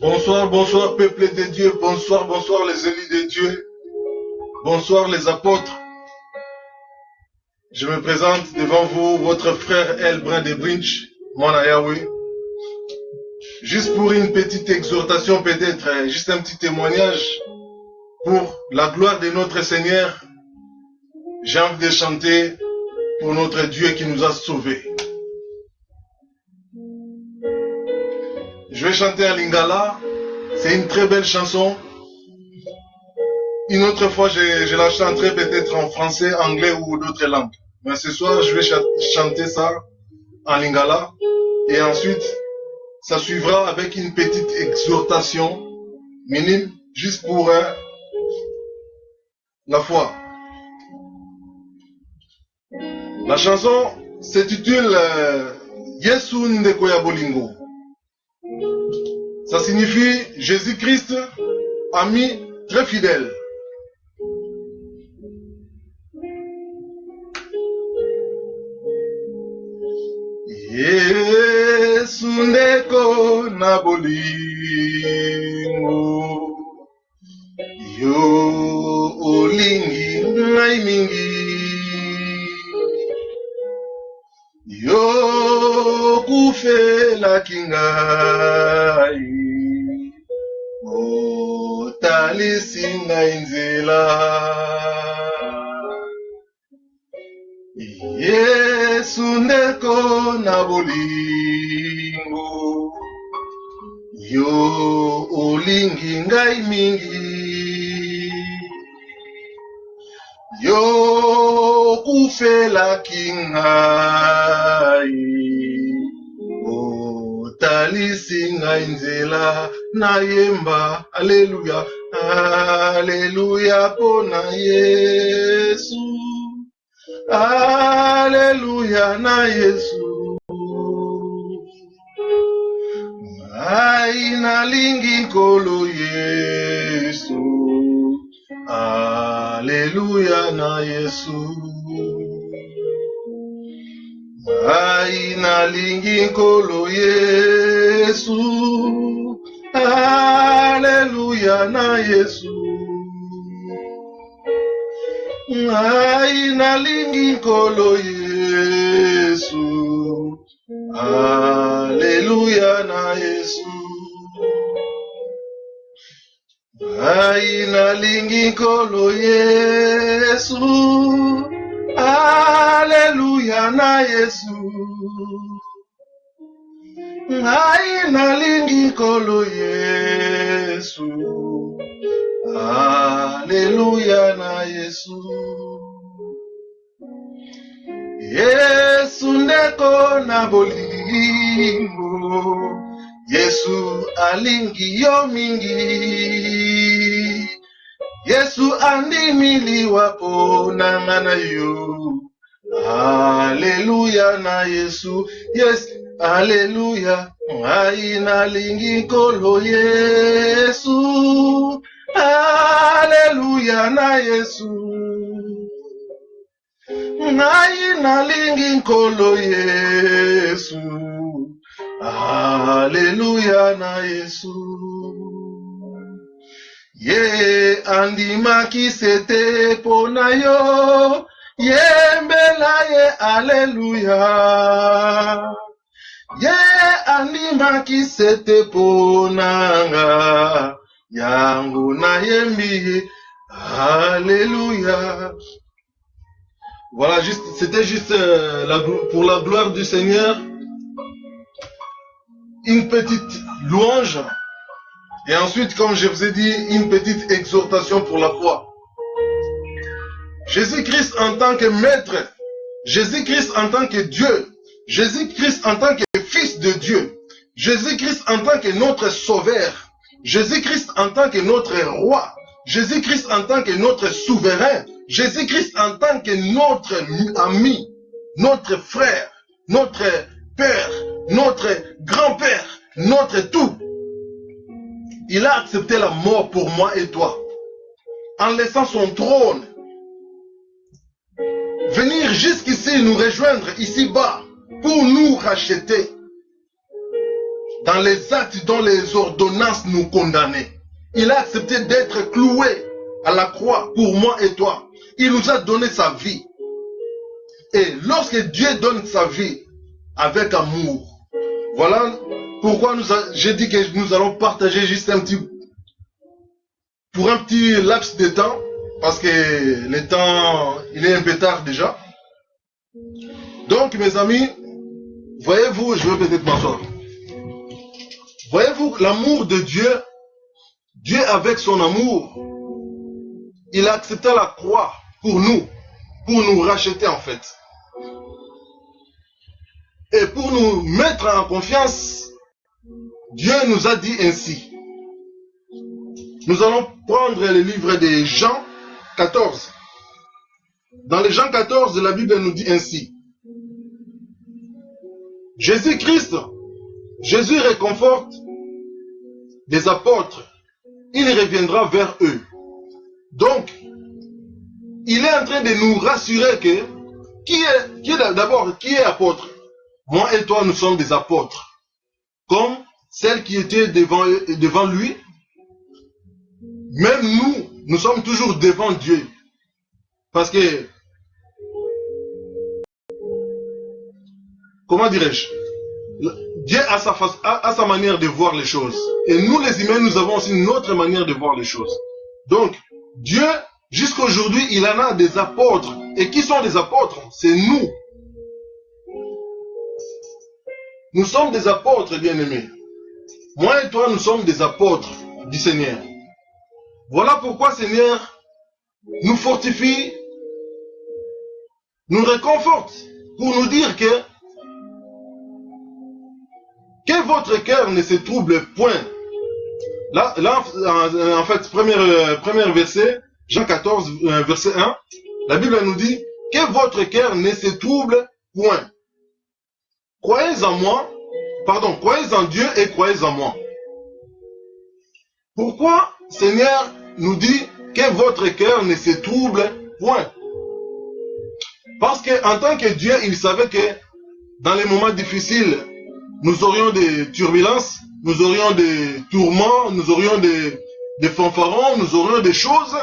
Bonsoir, bonsoir peuple de Dieu, bonsoir, bonsoir les élus de Dieu, bonsoir les apôtres. Je me présente devant vous, votre frère Elbrin de Brinch, Mwana Yahweh. Juste pour une petite exhortation peut-être, juste un petit témoignage pour la gloire de notre Seigneur. J'ai envie de chanter pour notre Dieu qui nous a sauvés. Je vais chanter en lingala, c'est une très belle chanson. Une autre fois, je la chanterai peut-être en français, anglais ou d'autres langues. Mais ce soir, je vais chanter ça en lingala. Et ensuite, ça suivra avec une petite exhortation minime, juste pour la foi. La chanson s'intitule Yesu Ndeko ya Bolingo. Ça signifie Jésus-Christ, ami très fidèle. Yesu ndeko na bolingo, yo olingi ngai mingi, yo kufela kingai, otalisi ngai nzela. Yesu ndeko na bolingo, yo olingi ngai mingi, yo kufelaki ngai, otalisi ngai nzela. Nayemba alleluya, alleluya pona Yesu, alleluya na Yesu. Ngai nalingi nkolo Yesu, alleluya na Yesu. Ngai nalingi nkolo Yesu, alleluya na Yesu. Ngai nalingi nkolo Yesu, alleluya na Yesu. Ngai nalingi nkolo Yesu, alleluya na Yesu. Ngai nalingi nkolo Yesu, alleluya na Yesu. Yesu ndeko na bolingo, Yesu alingi yo mingi, Yesu andimili wapo na ngana yo, alleluya na Yesu. Yes, alleluya. Ngai nalingi nkolo Yesu, alleluya na Yesu. Ngai nalingi nkolo Yesu, alleluya na Yesu. Ye andimaki sete pona yo, yembela ye alleluya. Ye andimaki sete ponanga, yangu na yembi alléluia. Voilà, c'était juste pour la gloire du Seigneur, une petite louange, et ensuite, comme je vous ai dit, une petite exhortation pour la foi. Jésus-Christ en tant que maître, Jésus-Christ en tant que Dieu, Jésus-Christ en tant que Fils de Dieu, Jésus-Christ en tant que notre Sauveur, Jésus-Christ en tant que notre Roi, Jésus-Christ en tant que notre souverain, Jésus-Christ en tant que notre ami, notre frère, notre Père, notre grand-père, notre tout. Il a accepté la mort pour moi et toi, en laissant son trône venir jusqu'ici nous rejoindre ici-bas pour nous racheter. dans les actes dont les ordonnances nous condamnaient. Il a accepté d'être cloué à la croix pour moi et toi. Il nous a donné sa vie. Et lorsque Dieu donne sa vie avec amour, voilà pourquoi j'ai dit que nous allons partager juste pour un petit laps de temps, parce que le temps, il est un peu tard déjà. Donc mes amis, voyez-vous, je vais peut-être m'asseoir. Voyez-vous l'amour de Dieu, Dieu avec son amour, il a accepté la croix pour nous racheter en fait. Et pour nous mettre en confiance, Dieu nous a dit ainsi. Nous allons prendre le livre de Jean 14. Dans le Jean 14, la Bible nous dit ainsi. Jésus-Christ, Jésus réconforte les apôtres. Il reviendra vers eux. Donc, il est en train de nous rassurer que qui est apôtre? Moi et toi, nous sommes des apôtres. Comme celles qui étaient devant lui. Même nous sommes toujours devant Dieu. Parce que, comment dirais-je? Dieu a sa manière de voir les choses. Et nous les humains, nous avons aussi une autre manière de voir les choses. Donc, Dieu, jusqu'à aujourd'hui, il en a des apôtres. Et qui sont des apôtres? C'est nous. Nous sommes des apôtres, bien-aimés. Moi et toi, nous sommes des apôtres du Seigneur. Voilà pourquoi, Seigneur, nous fortifie, nous réconforte, pour nous dire que votre cœur ne se trouble point. Là en fait, premier verset, Jean 14, verset 1, la Bible nous dit que votre cœur ne se trouble point. Croyez en moi, croyez en Dieu et croyez en moi. Pourquoi, Seigneur, nous dit que votre cœur ne se trouble point? Parce qu'en tant que Dieu, il savait que dans les moments difficiles, nous aurions des turbulences, nous aurions des tourments, nous aurions des fanfarons, nous aurions des choses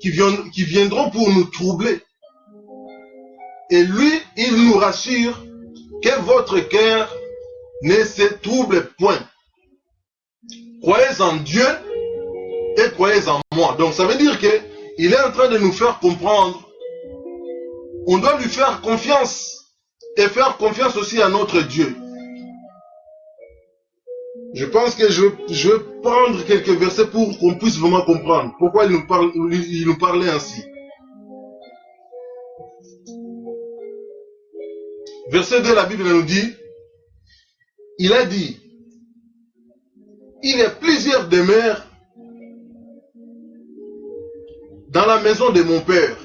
qui viendront pour nous troubler. Et lui, il nous rassure que votre cœur ne se trouble point. Croyez en Dieu et croyez en moi. Donc ça veut dire qu'il est en train de nous faire comprendre. On doit lui faire confiance et faire confiance aussi à notre Dieu. Je pense que je vais prendre quelques versets pour qu'on puisse vraiment comprendre pourquoi il nous parlait ainsi. Verset 2, la Bible nous dit, il a dit, il y a plusieurs demeures dans la maison de mon Père.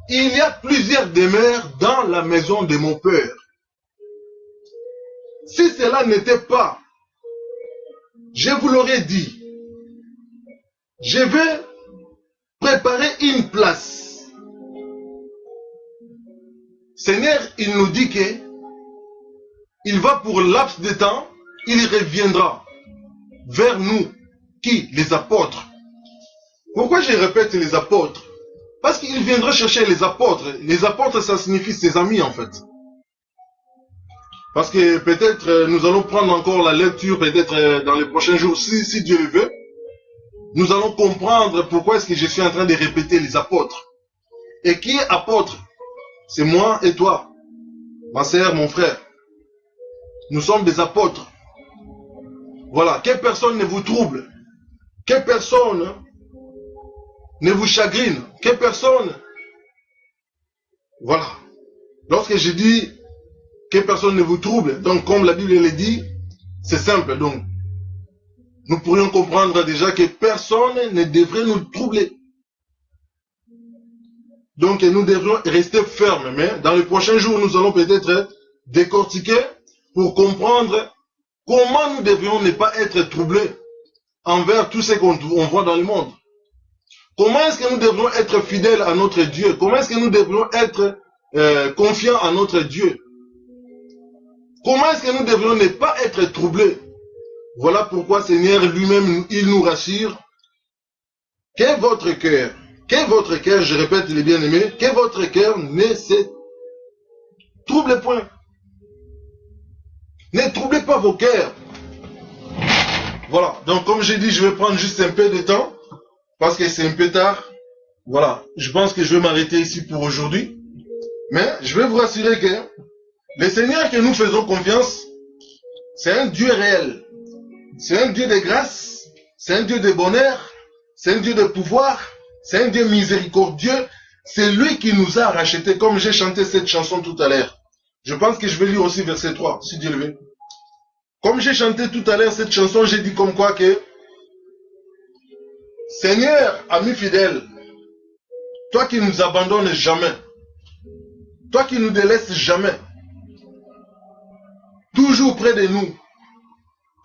Il y a plusieurs demeures dans la maison de mon Père. Si cela n'était pas, je vous l'aurais dit, je vais préparer une place. Seigneur, il nous dit que il va pour laps de temps, il reviendra vers nous. Qui? Les apôtres. Pourquoi je répète les apôtres? Parce qu'il viendra chercher les apôtres. Les apôtres, ça signifie ses amis en fait. Parce que peut-être nous allons prendre encore la lecture, peut-être dans les prochains jours, si Dieu le veut. Nous allons comprendre pourquoi est-ce que je suis en train de répéter les apôtres. Et qui est apôtre? C'est moi et toi, ma sœur, mon frère. Nous sommes des apôtres. Voilà, que personne ne vous trouble, que personne ne vous chagrine, que personne... Voilà. Lorsque je dis que personne ne vous trouble, donc comme la Bible le dit, c'est simple. Donc, nous pourrions comprendre déjà que personne ne devrait nous troubler. Donc, nous devrions rester fermes. Mais dans les prochains jours, nous allons peut-être décortiquer pour comprendre comment nous devrions ne pas être troublés envers tout ce qu'on voit dans le monde. Comment est-ce que nous devrions être fidèles à notre Dieu? Comment est-ce que nous devrions être confiants à notre Dieu? Comment est-ce que nous devrions ne pas être troublés? Voilà pourquoi Seigneur lui-même, il nous rassure. Que votre cœur, je répète les bien-aimés, que votre cœur ne se trouble point. Ne troublez pas vos cœurs. Voilà, donc comme j'ai dit, je vais prendre juste un peu de temps, parce que c'est un peu tard. Voilà, je pense que je vais m'arrêter ici pour aujourd'hui. Mais je vais vous rassurer que le Seigneur que nous faisons confiance, c'est un Dieu réel. C'est un Dieu de grâce, c'est un Dieu de bonheur, c'est un Dieu de pouvoir, c'est un Dieu miséricordieux. C'est lui qui nous a rachetés, comme j'ai chanté cette chanson tout à l'heure. Je pense que je vais lire aussi verset 3, si Dieu le veut. Comme j'ai chanté tout à l'heure cette chanson, j'ai dit comme quoi que Seigneur, ami fidèle, toi qui nous abandonnes jamais, toi qui nous délaisses jamais, toujours près de nous,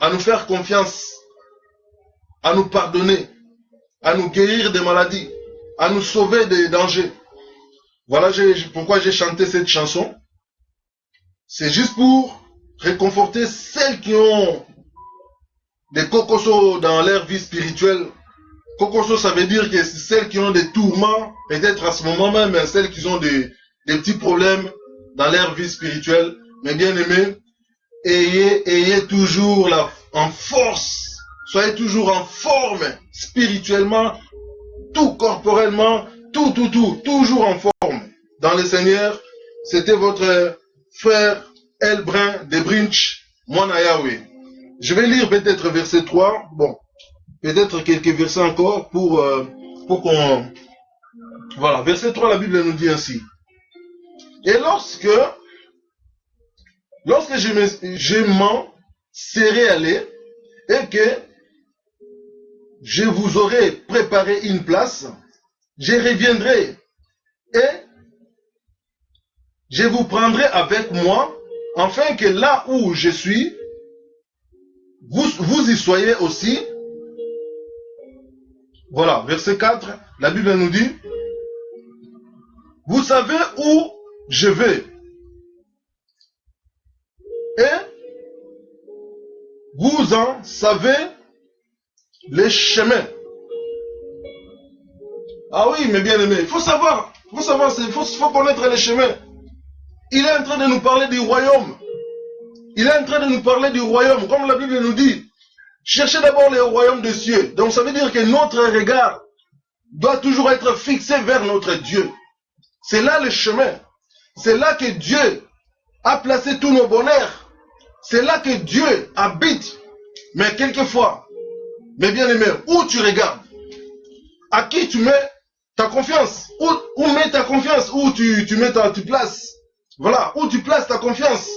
à nous faire confiance, à nous pardonner, à nous guérir des maladies, à nous sauver des dangers. Voilà pourquoi j'ai chanté cette chanson. C'est juste pour réconforter celles qui ont des kokosos dans leur vie spirituelle. Kokoso, ça veut dire que c'est celles qui ont des tourments, peut-être à ce moment même, celles qui ont des petits problèmes dans leur vie spirituelle. Mais bien aimés, ayez toujours en force, soyez toujours en forme spirituellement, tout corporellement, toujours en forme. Dans le Seigneur, c'était votre frère Elbrin de Brinch, Mwana Yahweh. Je vais lire peut-être verset 3, bon, peut-être quelques versets encore pour qu'on... Voilà, verset 3, la Bible nous dit ainsi. Et lorsque je m'en serai allé et que je vous aurai préparé une place, je reviendrai et je vous prendrai avec moi, afin que là où je suis, vous y soyez aussi. Voilà, verset 4, la Bible nous dit, vous savez où je vais, et vous en savez les chemins. Ah oui, mes bien-aimés, il faut savoir, il faut connaître les chemins. Il est en train de nous parler du royaume. Il est en train de nous parler du royaume, comme la Bible nous dit. Cherchez d'abord le royaume des cieux. Donc ça veut dire que notre regard doit toujours être fixé vers notre Dieu. C'est là le chemin. C'est là que Dieu a placé tous nos bonheurs. C'est là que Dieu habite. Mais quelquefois, mes bien-aimés, où tu regardes? À qui tu mets ta confiance? Où mets ta confiance? Où tu mets tu places? Voilà, où tu places ta confiance?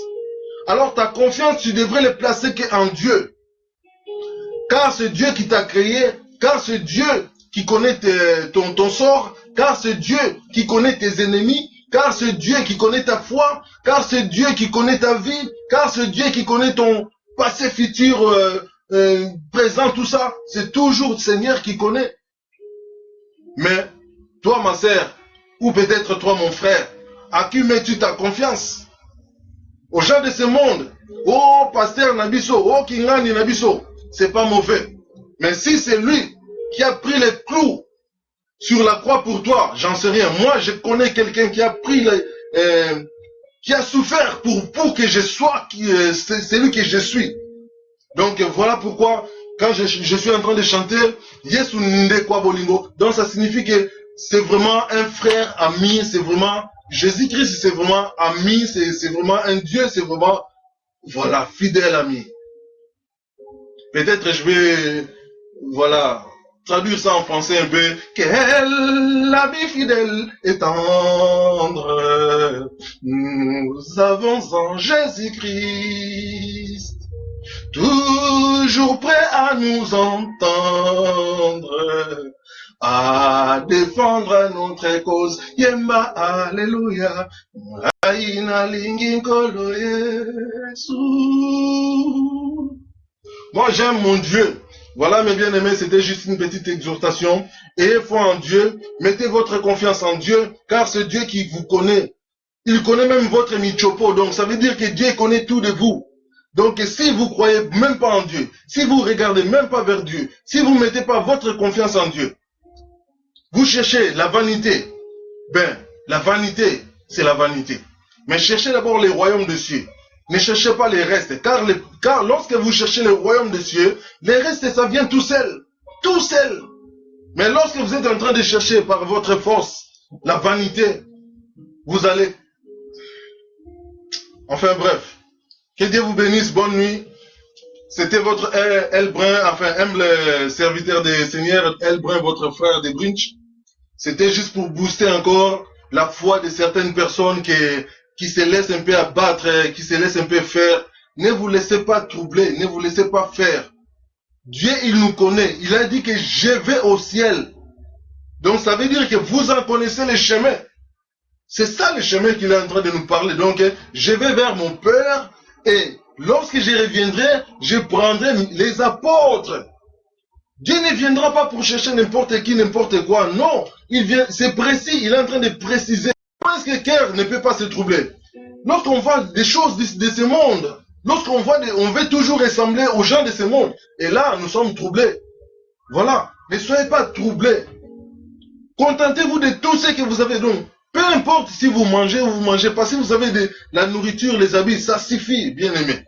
Alors ta confiance, tu devrais le placer qu'en Dieu. Car c'est Dieu qui t'a créé, car c'est Dieu qui connaît ton sort, car c'est Dieu qui connaît tes ennemis, car c'est Dieu qui connaît ta foi, car c'est Dieu qui connaît ta vie, car c'est Dieu qui connaît ton passé, futur, présent, tout ça. C'est toujours le Seigneur qui connaît. Mais toi, ma sœur, ou peut-être toi, mon frère, à qui mets-tu ta confiance? Aux gens de ce monde. Oh, pasteur Nabiso, oh, Kingani Nabiso. C'est pas mauvais. Mais si c'est lui qui a pris les clous sur la croix pour toi, j'en sais rien. Moi, je connais quelqu'un qui a pris qui a souffert pour que je sois celui que je suis. Donc voilà pourquoi quand je suis en train de chanter Yesu Ndekwa Bolingo, donc ça signifie que c'est vraiment un frère ami, c'est vraiment Jésus-Christ, c'est vraiment ami, c'est vraiment un Dieu, c'est vraiment, voilà, fidèle ami. Peut-être je vais, voilà, traduire ça en français un peu. Quel ami fidèle et tendre nous avons en Jésus-Christ, toujours prêt à nous entendre, à défendre notre cause. Yemba, alléluia. Aina lingi nkolo Yesu. Moi, j'aime mon Dieu. Voilà, mes bien-aimés, c'était juste une petite exhortation. Ayez foi en Dieu. Mettez votre confiance en Dieu, car c'est Dieu qui vous connaît. Il connaît même votre michopo. Donc ça veut dire que Dieu connaît tout de vous. Donc si vous croyez même pas en Dieu, si vous regardez même pas vers Dieu, si vous mettez pas votre confiance en Dieu, vous cherchez la vanité. Ben, la vanité, c'est la vanité. Mais cherchez d'abord les royaumes des cieux. Ne cherchez pas les restes. Car lorsque vous cherchez le royaume des cieux, les restes, ça vient tout seul. Tout seul. Mais lorsque vous êtes en train de chercher par votre force la vanité, vous allez... Enfin bref. Que Dieu vous bénisse. Bonne nuit. C'était votre Elbrun, enfin humble serviteur des Seigneurs, Elbrun, votre frère de Brinch. C'était juste pour booster encore la foi de certaines personnes qui se laissent un peu abattre, qui se laissent un peu faire. Ne vous laissez pas troubler, ne vous laissez pas faire. Dieu, il nous connaît. Il a dit que je vais au ciel. Donc ça veut dire que vous en connaissez le chemin. C'est ça le chemin qu'il est en train de nous parler. Donc je vais vers mon Père et lorsque je reviendrai, je prendrai les apôtres. Dieu ne viendra pas pour chercher n'importe qui, n'importe quoi. Non, il vient, c'est précis, il est en train de préciser. Parce que le cœur ne peut pas se troubler. Lorsqu'on voit des choses de ce monde, lorsqu'on voit, on veut toujours ressembler aux gens de ce monde. Et là, nous sommes troublés. Voilà. Ne soyez pas troublés. Contentez-vous de tout ce que vous avez. Donc, peu importe si vous mangez ou vous ne mangez pas, si vous avez de la nourriture, les habits, ça suffit, bien aimé.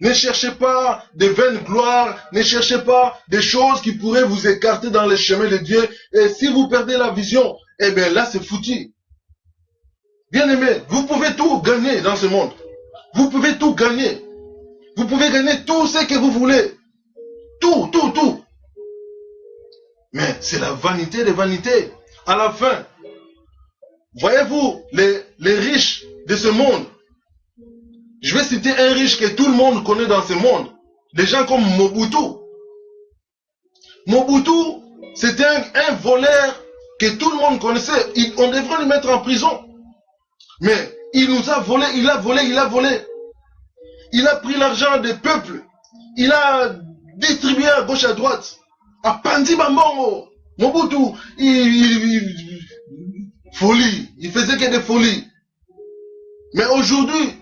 Ne cherchez pas de vaines gloires, ne cherchez pas des choses qui pourraient vous écarter dans les chemins de Dieu. Et si vous perdez la vision, eh bien là c'est foutu. Bien aimé, vous pouvez tout gagner dans ce monde. Vous pouvez tout gagner. Vous pouvez gagner tout ce que vous voulez. Tout, tout, tout. Mais c'est la vanité des vanités. À la fin, voyez-vous, les riches de ce monde, je vais citer un riche que tout le monde connaît dans ce monde. Des gens comme Mobutu. Mobutu, c'était un voleur que tout le monde connaissait. On devrait le mettre en prison. Mais il nous a volé, il a volé, il a volé. Il a pris l'argent des peuples. Il a distribué à gauche, à droite. À Pandi Bambongo. Mobutu, folie. Il faisait que des folies. Mais aujourd'hui,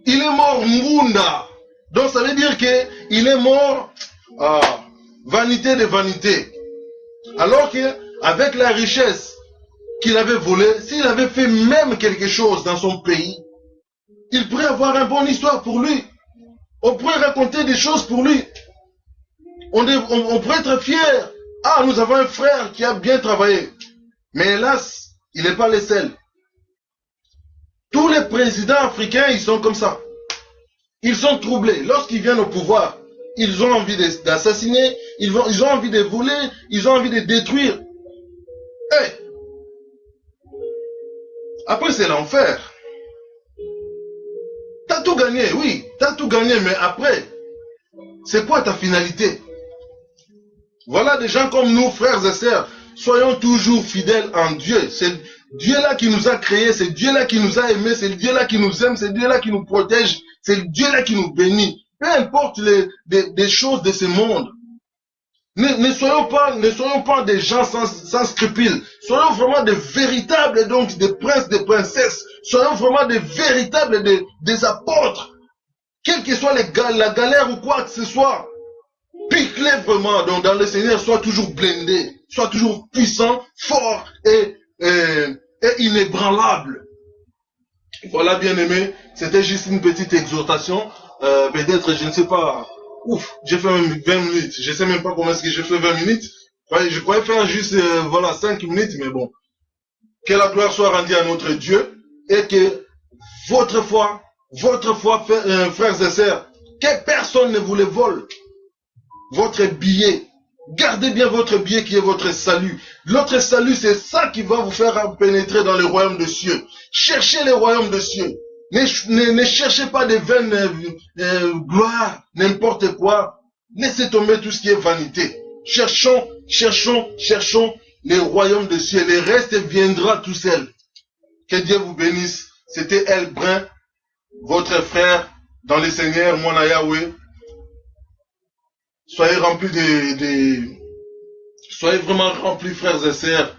il est mort Mbunda. Donc ça veut dire qu'il est mort vanité de vanité. Alors qu'avec la richesse qu'il avait volée, s'il avait fait même quelque chose dans son pays, il pourrait avoir une bonne histoire pour lui. On pourrait raconter des choses pour lui. On pourrait être fier. Ah, nous avons un frère qui a bien travaillé. Mais hélas, il n'est pas le seul. Tous les présidents africains, ils sont comme ça. Ils sont troublés. Lorsqu'ils viennent au pouvoir, ils ont envie d'assassiner, ils ont envie de voler, ils ont envie de détruire. Hey! Après, c'est l'enfer. T'as tout gagné, oui, t'as tout gagné, mais après, c'est quoi ta finalité? Voilà des gens comme nous, frères et sœurs, soyons toujours fidèles en Dieu. C'est Dieu-là qui nous a créés, c'est Dieu-là qui nous a aimés, c'est Dieu-là qui nous aime, c'est Dieu-là qui nous protège, c'est Dieu-là qui nous bénit. Peu importe des choses de ce monde. Ne soyons pas des gens sans scrupules. Soyons vraiment des véritables, donc des princes, des princesses. Soyons vraiment des véritables, des apôtres. Quelle que soit la galère ou quoi que ce soit. Pique-les vraiment. Donc dans le Seigneur, sois toujours blindé. Sois toujours puissant, fort et inébranlable. Voilà, bien aimé. C'était juste une petite exhortation. Peut-être, je ne sais pas. Ouf, j'ai fait même 20 minutes. Je ne sais même pas comment est-ce que j'ai fait 20 minutes. Je pourrais faire juste, voilà, 5 minutes, mais bon. Que la gloire soit rendue à notre Dieu et que votre foi, frères et sœurs, que personne ne vous le vole. Votre billet. Gardez bien votre billet qui est votre salut. L'autre salut, c'est ça qui va vous faire pénétrer dans le royaume des cieux. Cherchez le royaume des cieux. Ne cherchez pas de vaines gloires, n'importe quoi. Laissez tomber tout ce qui est vanité. Cherchons le royaume des cieux. Le reste viendra tout seul. Que Dieu vous bénisse. C'était Elbrun, votre frère dans le Seigneur, mon Yahweh. Soyez remplis soyez vraiment remplis, frères et sœurs.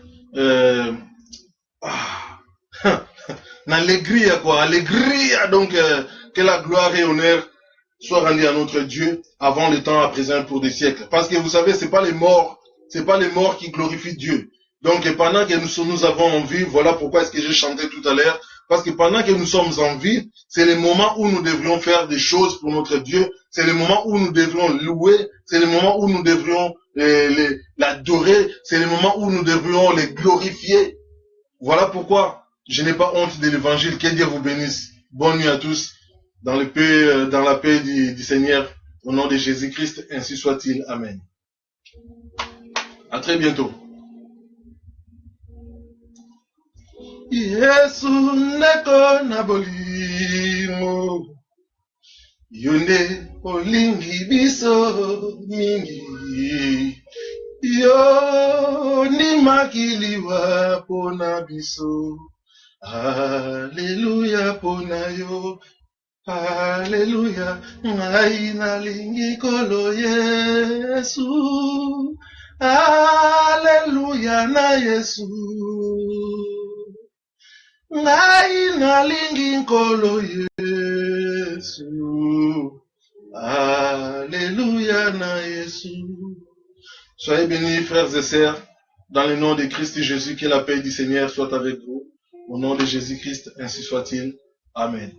N'allégria quoi, allégria donc que la gloire et honneur soient rendus à notre Dieu avant le temps à présent pour des siècles. Parce que vous savez, c'est pas les morts qui glorifient Dieu. Donc pendant que nous avons envie, voilà pourquoi est-ce que j'ai chanté tout à l'heure, parce que pendant que nous sommes en vie, c'est le moment où nous devrions faire des choses pour notre Dieu, c'est le moment où nous devrions louer, c'est le moment où nous devrions l'adorer, c'est le moment où nous devrions les glorifier. Voilà pourquoi je n'ai pas honte de l'évangile. Que Dieu vous bénisse. Bonne nuit à tous. Dans la paix du Seigneur. Au nom de Jésus-Christ, ainsi soit-il. Amen. À très bientôt. Yesu neko na bolimo. Yonde olingi biso mingi. Yo ni makiliwa pona biso. Alléluia pona yo. Alléluia. Ngai nalingi kolo Yesu. Alléluia na Yesu. Ngai nalingi kolo Yesu. Alléluia na Yesu. Soyez bénis, frères et sœurs, dans le nom de Christ Jésus, que la paix du Seigneur soit avec vous. Au nom de Jésus-Christ, ainsi soit-il. Amen.